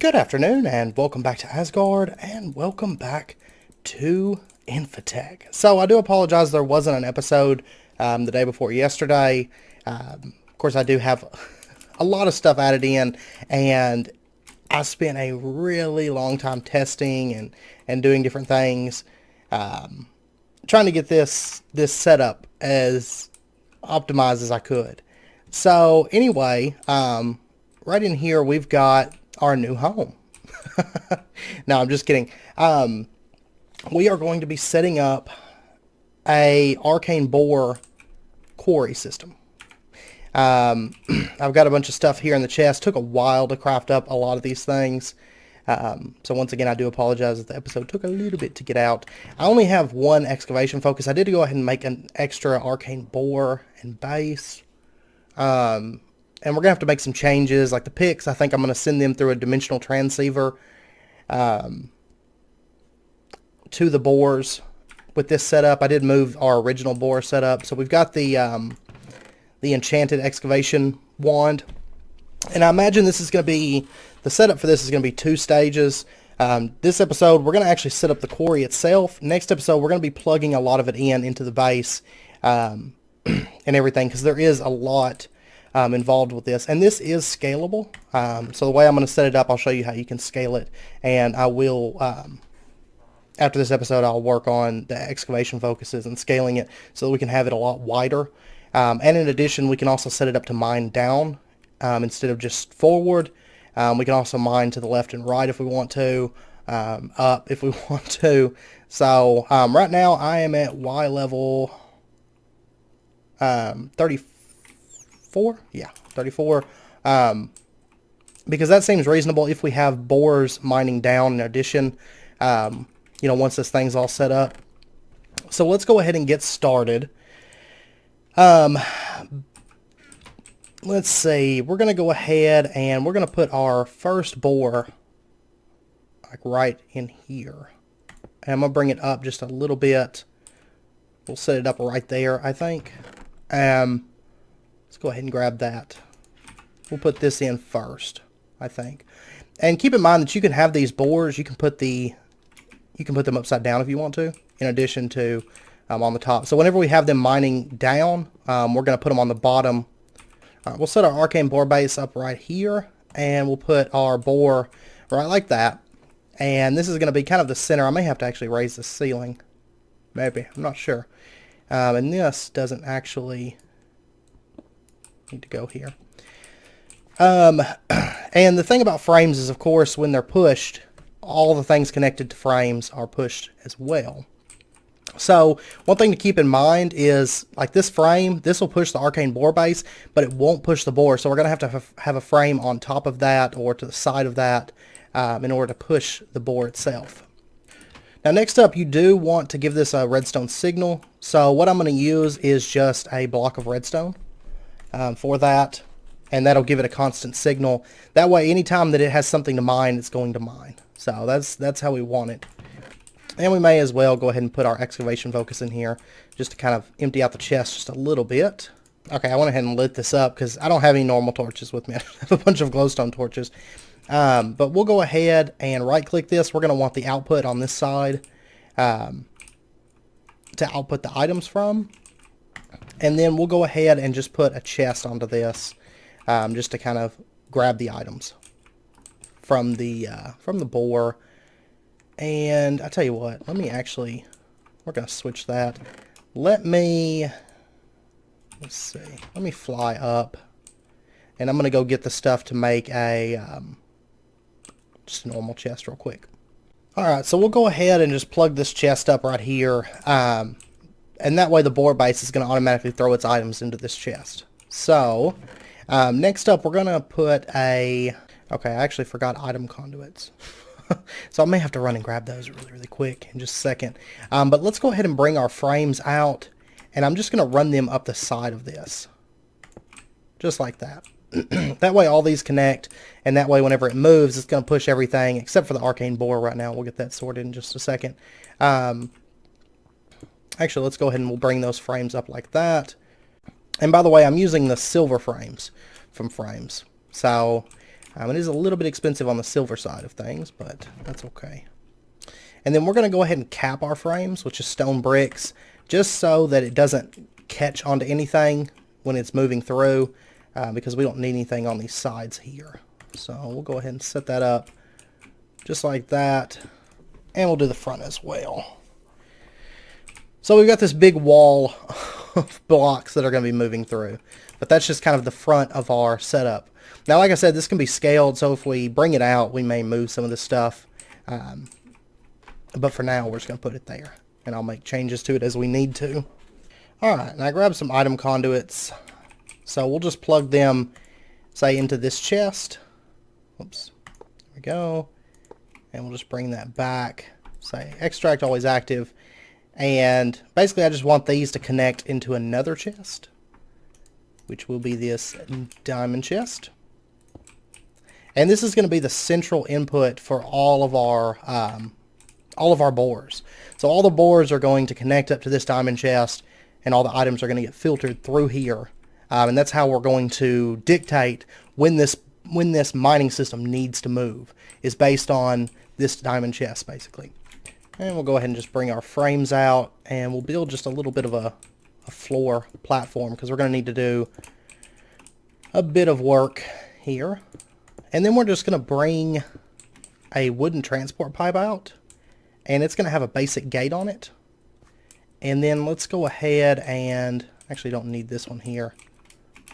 Good afternoon and welcome back to Asgard and welcome back to Infitech. So I do apologize there wasn't an episode the day before yesterday. Of course I do have a lot of stuff added in, and I spent a really long time testing and doing different things, trying to get this set up as optimized as I could. So anyway, right in here we've got our new home. No, I'm just kidding. We are going to be setting up a arcane bore quarry system. I've got a bunch of stuff here in the chest. Took a while to craft up a lot of these things. So once again, I do apologize that the episode took a little bit to get out. I only have one excavation focus. I did go ahead and make an extra arcane bore and base. And we're going to have to make some changes, like the picks. I think I'm going to send them through a dimensional transceiver to the bores with this setup. I did move our original bore setup. So we've got the enchanted excavation wand. And I imagine this is going to be, the setup for this is going to be 2 stages. This episode, we're going to actually set up the quarry itself. Next episode, we're going to be plugging a lot of it into the base and everything, because there is a lot involved with this, and this is scalable. So the way I'm going to set it up, I'll show you how you can scale it, and I will after this episode I'll work on the excavation focuses and scaling it so that we can have it a lot wider, and in addition we can also set it up to mine down instead of just forward. We can also mine to the left and right if we want to, up if we want to. So right now I am at Y level 34. Yeah, 34. Because that seems reasonable if we have bores mining down in addition, once this thing's all set up. So let's go ahead and get started. Let's see. We're going to go ahead and we're going to put our first bore like right in here. And I'm going to bring it up just a little bit. We'll set it up right there, I think. Let's go ahead and grab that. We'll put this in first, I think. And keep in mind that you can have these bores. You can put them upside down if you want to, in addition to on the top. So whenever we have them mining down, we're going to put them on the bottom. We'll set our arcane bore base up right here, and we'll put our bore right like that. And this is going to be kind of the center. I may have to actually raise the ceiling. Maybe. I'm not sure. And this doesn't actually need to go here. And the thing about frames is, of course, when they're pushed, all the things connected to frames are pushed as well. So one thing to keep in mind is, like this frame, this will push the arcane bore base, but it won't push the bore. So we're going to have a frame on top of that or to the side of that in order to push the bore itself. Now next up, you do want to give this a redstone signal. So what I'm going to use is just a block of redstone for that, and that'll give it a constant signal. That way anytime that it has something to mine, it's going to mine. So that's how we want it. And we may as well go ahead and put our excavation focus in here just to kind of empty out the chest just a little bit. Okay, I went ahead and lit this up because I don't have any normal torches with me. I have a bunch of glowstone torches. But we'll go ahead and right click this. We're going to want the output on this side to output the items from. And then we'll go ahead and just put a chest onto this just to kind of grab the items from the bore. And I tell you what, we're going to switch that. Let me fly up, and I'm going to go get the stuff to make a just a normal chest real quick. Alright, so we'll go ahead and just plug this chest up right here, and that way the bore base is going to automatically throw its items into this chest. So next up we're going to put okay, I actually forgot item conduits. So I may have to run and grab those really quick in just a second. But let's go ahead and bring our frames out, and I'm just going to run them up the side of this. Just like that. That way all these connect, and that way whenever it moves, it's going to push everything except for the arcane bore right now. We'll get that sorted in just a second. Actually, let's go ahead and we'll bring those frames up like that. And by the way, I'm using the silver frames from Frames. So It is a little bit expensive on the silver side of things, but that's okay. And then we're going to go ahead and cap our frames, which is stone bricks, just so that it doesn't catch onto anything when it's moving through, because we don't need anything on these sides here. So we'll go ahead and set that up just like that, and we'll do the front as well. So we've got this big wall of blocks that are going to be moving through, but that's just kind of the front of our setup. Now, like I said, this can be scaled, so if we bring it out, we may move some of this stuff. But for now, we're just going to put it there, and I'll make changes to it as we need to. Alright, and I grabbed some item conduits, so we'll just plug them, say, into this chest. Oops, there we go. And we'll just bring that back. Say, extract always active. And basically, I just want these to connect into another chest, which will be this diamond chest. And this is going to be the central input for all of our bores. So all the bores are going to connect up to this diamond chest, and all the items are going to get filtered through here. And that's how we're going to dictate when this mining system needs to move, is based on this diamond chest, basically. And we'll go ahead and just bring our frames out, and we'll build just a little bit of a floor platform, because we're going to need to do a bit of work here. And then we're just going to bring a wooden transport pipe out, and it's going to have a basic gate on it. And then let's go ahead and actually don't need this one here.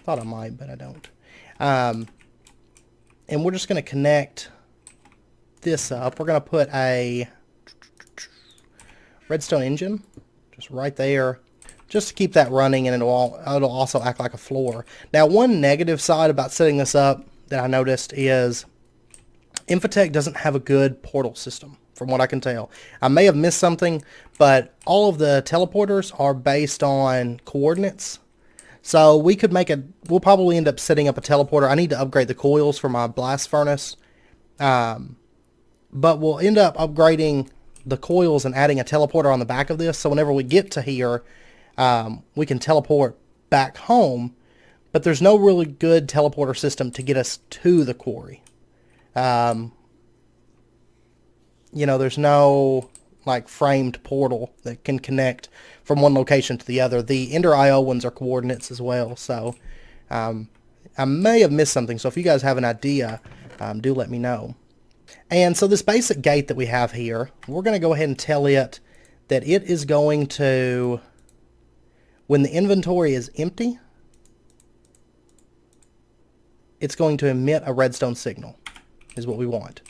Thought I might, but I don't. And we're just going to connect this up. We're going to put a redstone engine just right there, just to keep that running, and it'll also act like a floor. Now, one negative side about setting this up that I noticed is Infitech doesn't have a good portal system, from what I can tell. I may have missed something, but all of the teleporters are based on coordinates. So we'll probably end up setting up a teleporter. I need to upgrade the coils for my blast furnace. But we'll end up upgrading the coils and adding a teleporter on the back of this. So whenever we get to here, we can teleport back home. But there's no really good teleporter system to get us to the quarry. There's no like framed portal that can connect from one location to the other. The Ender IO ones are coordinates as well. So I may have missed something. So if you guys have an idea, do let me know. And so this basic gate that we have here, we're going to go ahead and tell it that it is going to, when the inventory is empty, it's going to emit a redstone signal, is what we want.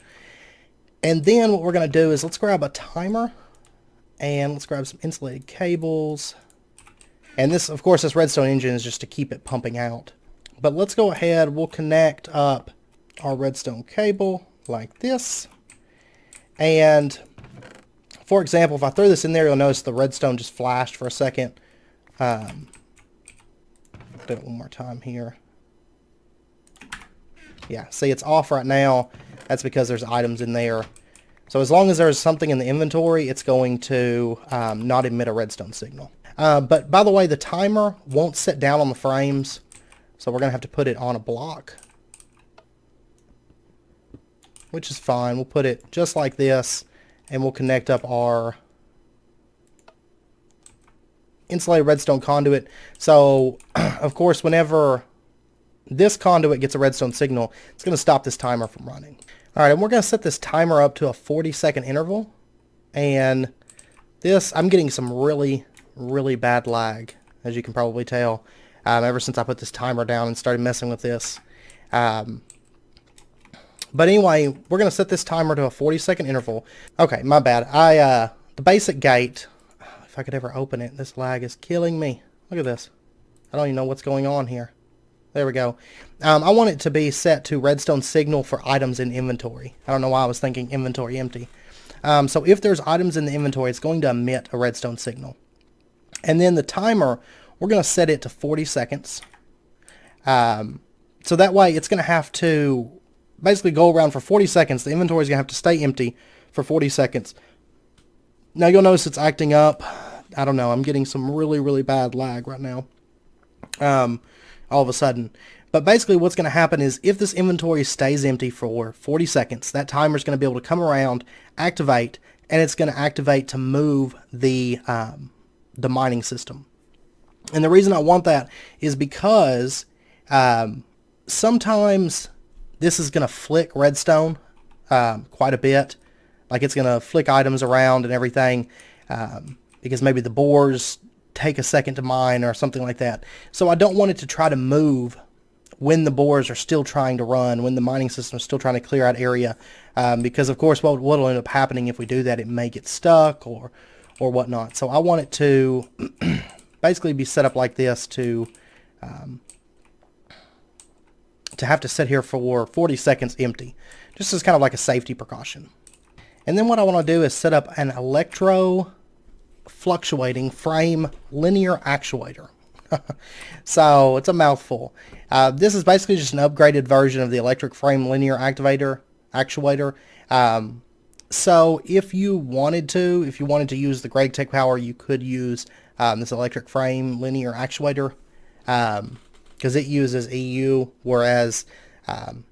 And then what we're going to do is let's grab a timer, and let's grab some insulated cables. And this, of course, this redstone engine is just to keep it pumping out. But let's go ahead, we'll connect up our redstone cable like this. And for example, if I throw this in there, you'll notice the redstone just flashed for a second. Do it one more time here. Yeah, see, it's off right now. That's because there's items in there. So as long as there's something in the inventory, it's going to not emit a redstone signal. But by the way, the timer won't sit down on the frames, so we're going to have to put it on a block, which is fine. We'll put it just like this, and we'll connect up our insulated redstone conduit. So, of course, whenever this conduit gets a redstone signal, it's going to stop this timer from running. Alright, and we're going to set this timer up to a 40-second interval. And this, I'm getting some really, really bad lag, as you can probably tell, ever since I put this timer down and started messing with this. But anyway, we're going to set this timer to a 40-second interval. Okay, my bad. The basic gate, if I could ever open it, this lag is killing me. Look at this. I don't even know what's going on here. There we go. I want it to be set to redstone signal for items in inventory. I don't know why I was thinking inventory empty. So if there's items in the inventory, it's going to emit a redstone signal. And then the timer, we're going to set it to 40 seconds. So that way it's going to have to basically go around for 40 seconds. The inventory is going to have to stay empty for 40 seconds. Now you'll notice it's acting up. I don't know. I'm getting some really, really bad lag right now. All of a sudden. But basically what's going to happen is if this inventory stays empty for 40 seconds, that timer is going to be able to come around, activate, and it's going to activate to move the mining system. And the reason I want that is because sometimes this is going to flick redstone quite a bit. Like it's going to flick items around and everything because maybe the bores take a second to mine or something like that. So I don't want it to try to move when the bores are still trying to run, when the mining system is still trying to clear out area, because of course what will end up happening if we do that, it may get stuck or whatnot. So I want it to basically be set up like this to have to sit here for 40 seconds empty, just as kind of like a safety precaution. And then what I want to do is set up an electro fluctuating frame linear actuator. So it's a mouthful. This is basically just an upgraded version of the electric frame linear actuator. So if you wanted to use the Greg Tech power, you could use this electric frame linear actuator because it uses EU, whereas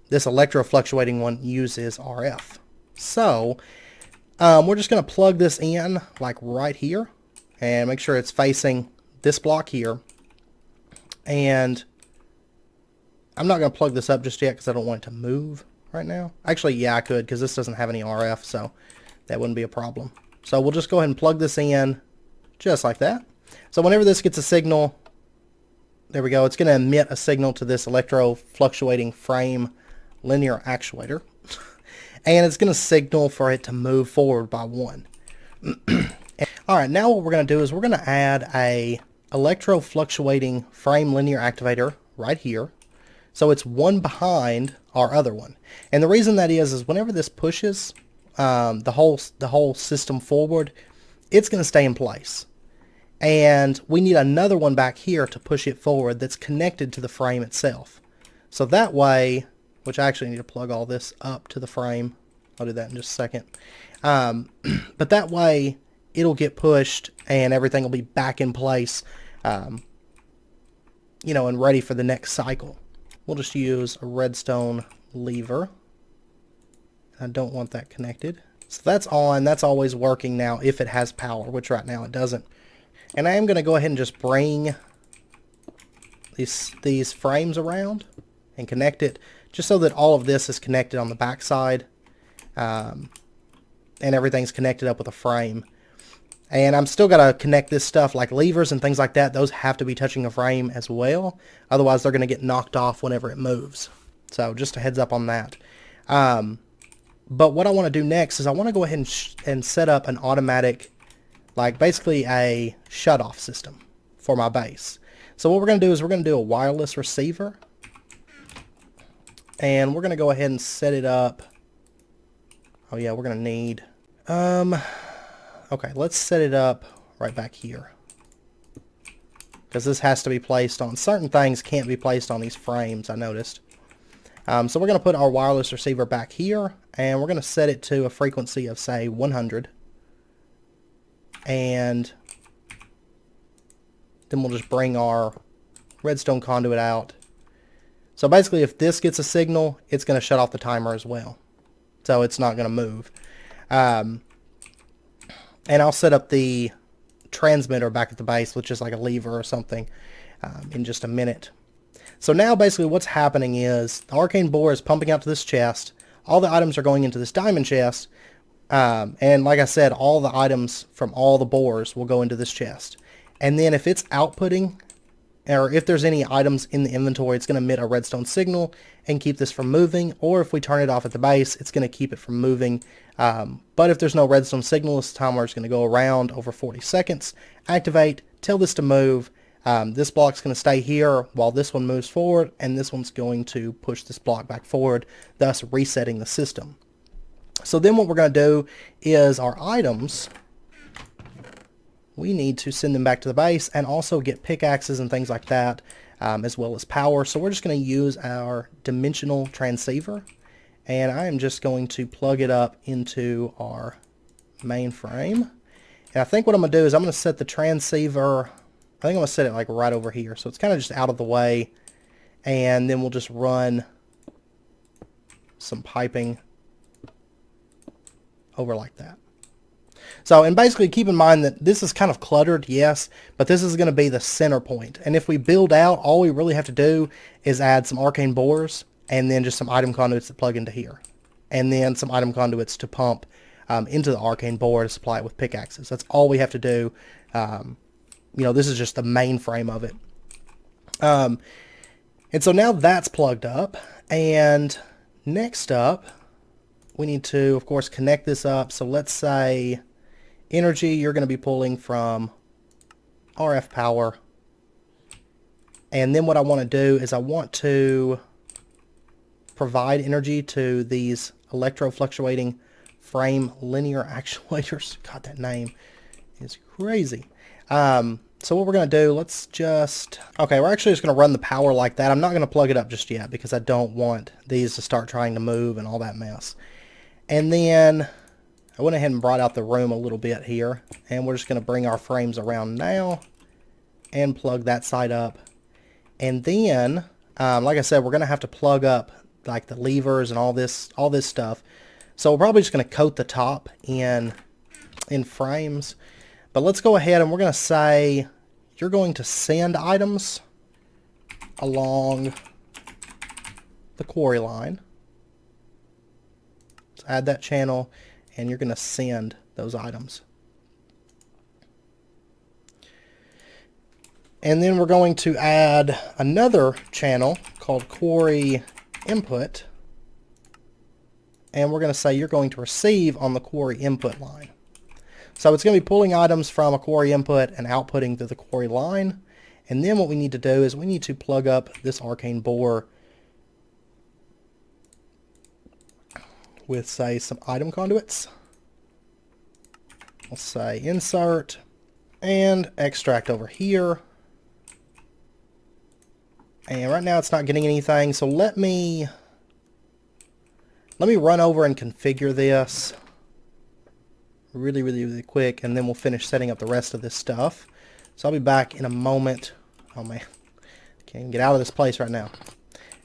this electro fluctuating one uses RF. So we're just going to plug this in like right here and make sure it's facing this block here. And I'm not going to plug this up just yet because I don't want it to move right now. Actually, yeah, I could because this doesn't have any RF, so that wouldn't be a problem. So we'll just go ahead and plug this in just like that. So whenever this gets a signal, there we go, it's going to emit a signal to this electro fluctuating frame linear actuator. And it's going to signal for it to move forward by 1. Alright, now what we're going to do is we're going to add a electro fluctuating frame linear activator right here. So it's one behind our other one. And the reason that is whenever this pushes the whole system forward, it's going to stay in place. And we need another one back here to push it forward that's connected to the frame itself. So that way, which I actually need to plug all this up to the frame. I'll do that in just a second. But that way, it'll get pushed and everything will be back in place, you know, and ready for the next cycle. We'll just use a redstone lever. I don't want that connected. So that's on. That's always working now if it has power, which right now it doesn't. And I am going to go ahead and just bring these frames around and connect it just so that all of this is connected on the back side, and everything's connected up with a frame. And I'm still got to connect this stuff like levers and things like that. Those have to be touching a frame as well. Otherwise, they're going to get knocked off whenever it moves. So just a heads up on that. But what I want to do next is I want to go ahead and set up an automatic, like basically a shut-off system for my base. So what we're going to do is we're going to do a wireless receiver. And we're going to go ahead and set it up. Oh yeah, we're going to need... Okay, let's set it up right back here. Because this has to be placed on... Certain things can't be placed on these frames, I noticed. So we're going to put our wireless receiver back here. And we're going to set it to a frequency of, say, 100. And then we'll just bring our redstone conduit out. So basically, if this gets a signal, it's going to shut off the timer as well. So it's not going to move. And I'll set up the transmitter back at the base with just like a lever or something in just a minute. So now basically what's happening is the arcane bore is pumping out to this chest. All the items are going into this diamond chest. And like I said, all the items from all the bores will go into this chest. And then if it's outputting, or if there's any items in the inventory, it's going to emit a redstone signal and keep this from moving. Or if we turn it off at the base, it's going to keep it from moving. But if there's no redstone signal, this timer is going to go around over 40 seconds, activate, tell this to move. This block's going to stay here while this one moves forward, and this one's going to push this block back forward, thus resetting the system. So then what we're going to do is our items, we need to send them back to the base and also get pickaxes and things like that, as well as power. So we're just going to use our dimensional transceiver, and I am just going to plug it up into our mainframe. And I think what I'm going to do is I'm going to set the transceiver, I think I'm going to set it like right over here. So it's kind of just out of the way. And then we'll just run some piping over like that. So, and basically keep in mind that this is kind of cluttered, yes, but this is going to be the center point. And if we build out, all we really have to do is add some arcane bores and then just some item conduits that plug into here. And then some item conduits to pump into the arcane bore to supply it with pickaxes. That's all we have to do. This is just the main frame of it. And so now that's plugged up. And next up, we need to, of course, connect this up. So let's say energy you're going to be pulling from RF power. And then what I want to do is I want to provide energy to these electro-fluctuating frame linear actuators. God, that name is crazy. So what we're going to do, we're actually just going to run the power like that. I'm not going to plug it up just yet because I don't want these to start trying to move and all that mess. And then I went ahead and brought out the room a little bit here. And we're just going to bring our frames around now and plug that side up. And then, like I said, we're going to have to plug up like the levers and all this stuff. So we're probably just going to coat the top in frames. But let's go ahead and we're going to say you're going to send items along the quarry line. Let's add that channel and you're going to send those items. And then we're going to add another channel called quarry input. And we're going to say you're going to receive on the quarry input line. So it's going to be pulling items from a quarry input and outputting to the quarry line. And then what we need to do is we need to plug up this arcane bore with, say, some item conduits. We'll say insert and extract over here. And right now it's not getting anything, so let me run over and configure this really quick, and then we'll finish setting up the rest of this stuff. So I'll be back in a moment. Oh man, can't even get out of this place right now.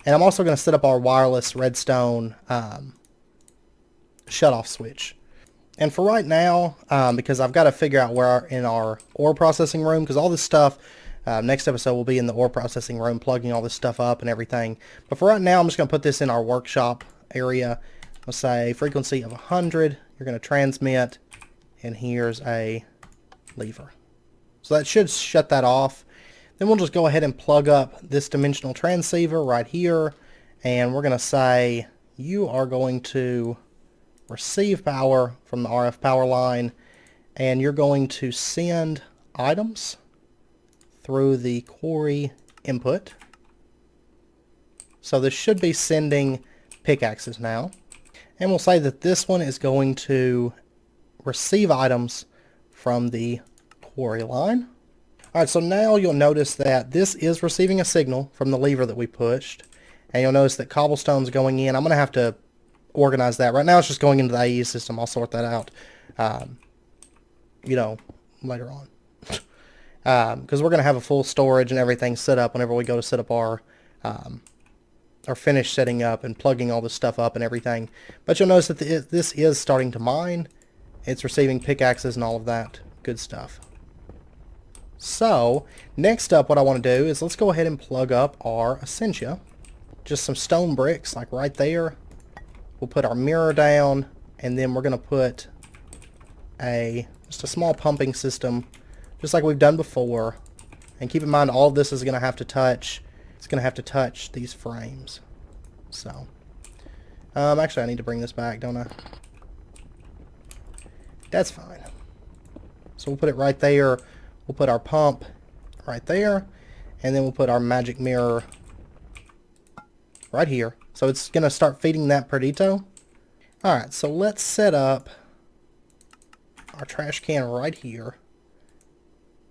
And I'm also going to set up our wireless redstone shut-off switch. And for right now, because I've got to figure out where in our ore processing room, because all this stuff, next episode will be in the ore processing room, plugging all this stuff up and everything. But for right now, I'm just going to put this in our workshop area. I'll say frequency of 100. You're going to transmit, and here's a lever. So that should shut that off. Then we'll just go ahead and plug up this dimensional transceiver right here, and we're going to say you are going to receive power from the RF power line, and you're going to send items through the quarry input. So this should be sending pickaxes now. And we'll say that this one is going to receive items from the quarry line. Alright, so now you'll notice that this is receiving a signal from the lever that we pushed. And you'll notice that cobblestone's going in. I'm going to have to organize that. Right now it's just going into the AE system. I'll sort that out, later on. Because we're going to have a full storage and everything set up whenever we go to set up our finish setting up and plugging all this stuff up and everything. But you'll notice that this is starting to mine. It's receiving pickaxes and all of that good stuff. So, next up what I want to do is let's go ahead and plug up our Essentia. Just some stone bricks, like right there. We'll put our mirror down, and then we're going to put just a small pumping system, just like we've done before. And keep in mind, all of this is going to have to touch. It's going to have to touch these frames. So, actually, I need to bring this back, don't I? That's fine. So we'll put it right there. We'll put our pump right there, and then we'll put our magic mirror right here. So it's going to start feeding that Perdito. Alright, so let's set up our trash can right here.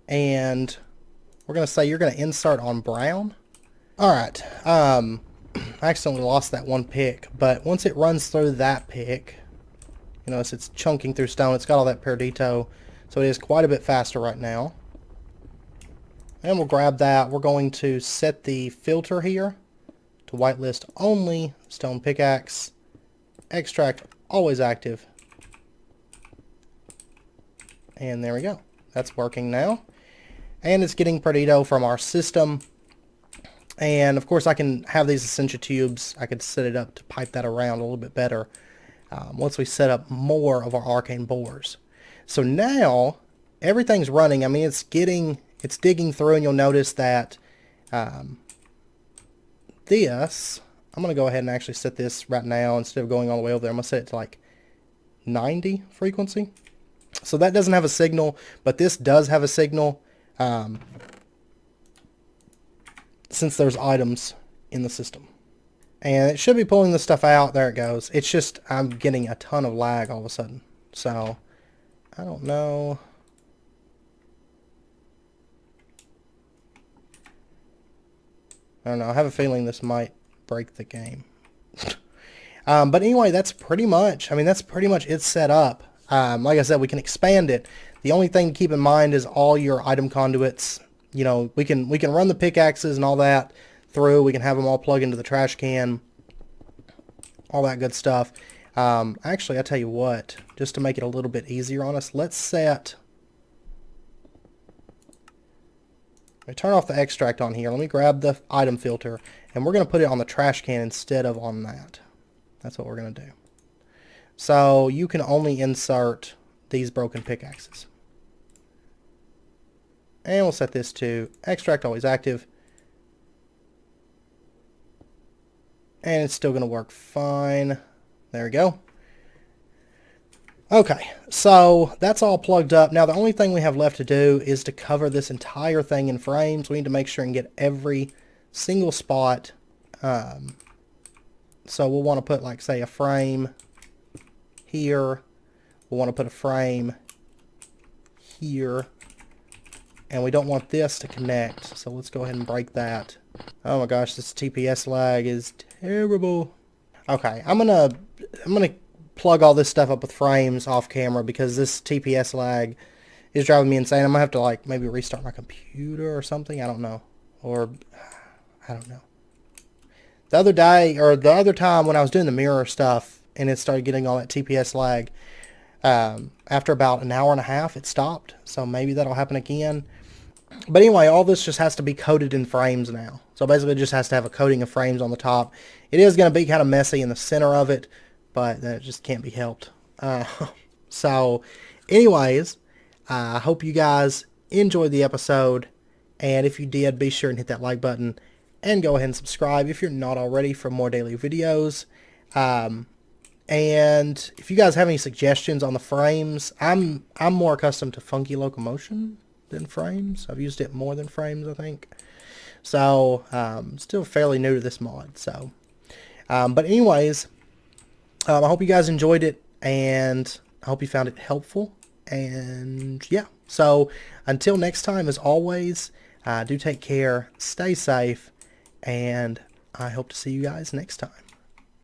And we're going to say you're going to insert on brown. Alright, I accidentally lost that one pick, but once it runs through that pick, you notice it's chunking through stone. It's got all that Perdito, so it is quite a bit faster right now. And we'll grab that. We're going to set the filter here to whitelist only stone pickaxe. Extract always active. And there we go. That's working now. And it's getting Perdido from our system. And of course I can have these Essentia tubes. I could set it up to pipe that around a little bit better once we set up more of our Arcane bores. So now everything's running. I mean, it's digging through, and you'll notice that this, I'm going to go ahead and actually set this right now instead of going all the way over there. I'm going to set it to like 90 frequency. So that doesn't have a signal, but this does have a signal since there's items in the system. And it should be pulling this stuff out. There it goes. It's just I'm getting a ton of lag all of a sudden. So I don't know. I don't know. I have a feeling this might break the game. But anyway, that's pretty much, it's set up. Like I said, we can expand it. The only thing to keep in mind is all your item conduits. You know, we can run the pickaxes and all that through. We can have them all plug into the trash can. All that good stuff. Actually, I'll tell you what, just to make it a little bit easier on us, let's set... I turn off the extract on here. Let me grab the item filter, and we're going to put it on the trash can instead of on that. That's what we're going to do. So you can only insert these broken pickaxes. And we'll set this to extract always active. And it's still going to work fine. There we go. Okay, so that's all plugged up. Now the only thing we have left to do is to cover this entire thing in frames. We need to make sure and get every single spot. So we'll want to put, like, say, a frame here. We'll want to put a frame here. And we don't want this to connect. So let's go ahead and break that. Oh my gosh, this TPS lag is terrible. Okay, I'm gonna plug all this stuff up with frames off camera because this TPS lag is driving me insane. I'm gonna have to, like, maybe restart my computer or something. I don't know. Or I don't know. The other day, or the other time when I was doing the mirror stuff and it started getting all that TPS lag, after about an hour and a half it stopped. So maybe that'll happen again. But anyway, all this just has to be coated in frames now. So basically it just has to have a coating of frames on the top. It is going to be kind of messy in the center of it, but that just can't be helped. So anyways, I hope you guys enjoyed the episode. And if you did, be sure and hit that like button and go ahead and subscribe if you're not already for more daily videos. And if you guys have any suggestions on the frames, I'm more accustomed to funky locomotion than frames. I've used it more than frames, I think. So, still fairly new to this mod. So, but anyways, I hope you guys enjoyed it, and I hope you found it helpful. And yeah, so until next time, as always, do take care, stay safe, and I hope to see you guys next time.